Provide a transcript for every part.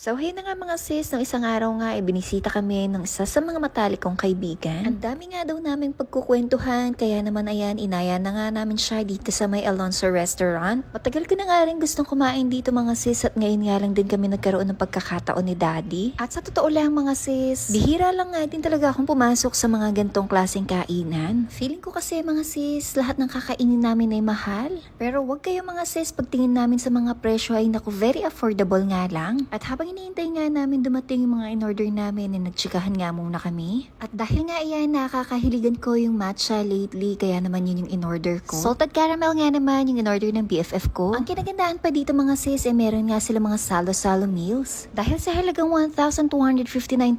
So, hey na nga mga sis, nung isang araw nga, binisita kami ng isa sa mga matalik kong kaibigan. Ang dami nga daw naming pagkukwentuhan, kaya naman ayan, inaya na nga namin siya dito sa may Alonso Restaurant. Matagal ko na nga rin gustong kumain dito mga sis at ngayon nga lang din kami nagkaroon ng pagkakataon ni Daddy. At sa totoo lang mga sis, bihira lang nga din talaga akong pumasok sa mga gantong klaseng kainan. Feeling ko kasi mga sis, lahat ng kakainin namin ay mahal. Pero wag kayo mga sis, pagtingin namin sa mga presyo ay naku, very affordable nga lang. At habang iniintay nga namin dumating yung mga in-order namin, nagtsikahan nga muna kami. At dahil nga iyan, nakakahiligan ko yung matcha lately, kaya naman yun yung in-order ko. Salted caramel nga naman yung in-order ng BFF ko. Ang kinagandahan pa dito mga sis, meron nga sila mga salo-salo meals. Dahil sa halagang 1,259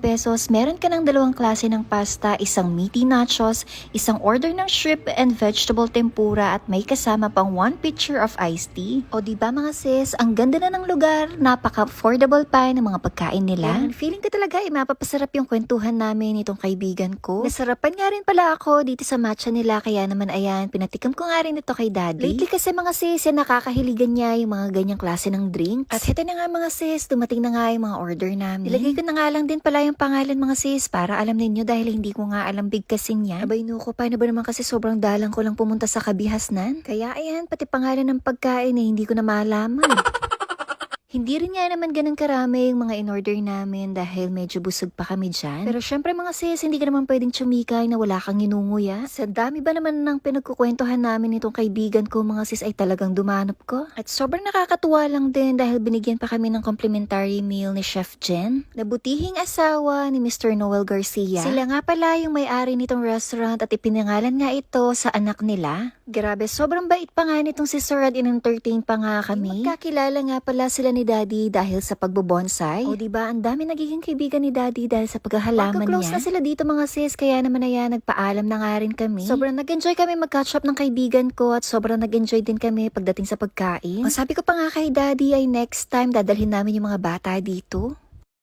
pesos, meron ka ng dalawang klase ng pasta, isang meaty nachos, isang order ng shrimp and vegetable tempura at may kasama pang 1 pitcher of iced tea. O diba mga sis, ang ganda na ng lugar, napaka-affordable pa ng mga pagkain nila. Yan, feeling ko talaga mapapasarap yung kwentuhan namin itong kaibigan ko. Nasarapan nga rin pala ako dito sa matcha nila, kaya naman ayan, pinatikam ko nga rin ito kay Daddy. Lately kasi mga sis, nakakahiligan niya yung mga ganyang klase ng drinks. At hito na nga mga sis, dumating na nga yung mga order namin. Ilagay ko na nga lang din pala yung pangalan mga sis para alam ninyo dahil hindi ko nga alam bigkasin niya. Abay nuko, paano ba naman kasi sobrang dalang ko lang pumunta sa kabihasnan? Kaya ayan, pati pangalan ng pagkain hindi ko na malaman. Hindi rin nga naman ganun karami yung mga in-order namin dahil medyo busog pa kami dyan. Pero syempre mga sis, hindi ka naman pwedeng tsumikay na wala kang inunguya. Sa dami ba naman ng pinagkukwentuhan namin itong kaibigan ko mga sis ay talagang dumanap ko. At sobrang nakakatuwa lang din dahil binigyan pa kami ng complimentary meal ni Chef Jen, na butihing asawa ni Mr. Noel Garcia. Sila nga pala yung may-ari nitong restaurant at ipinangalan nga ito sa anak nila. Grabe, sobrang bait pa nga nitong si Sir at in-entertain pa nga kami. Magkakilala nga pala sila ni Daddy dahil sa pagbobonsai. O diba, ang dami nagiging kaibigan ni Daddy dahil sa paghahalaman niya. Magka-close na sila dito mga sis, kaya naman ayan, nagpaalam na nga rin kami. Sobrang nag-enjoy kami mag-catch up ng kaibigan ko at sobrang nag-enjoy din kami pagdating sa pagkain. Ang sabi ko pa nga kay Daddy ay next time dadalhin namin yung mga bata dito.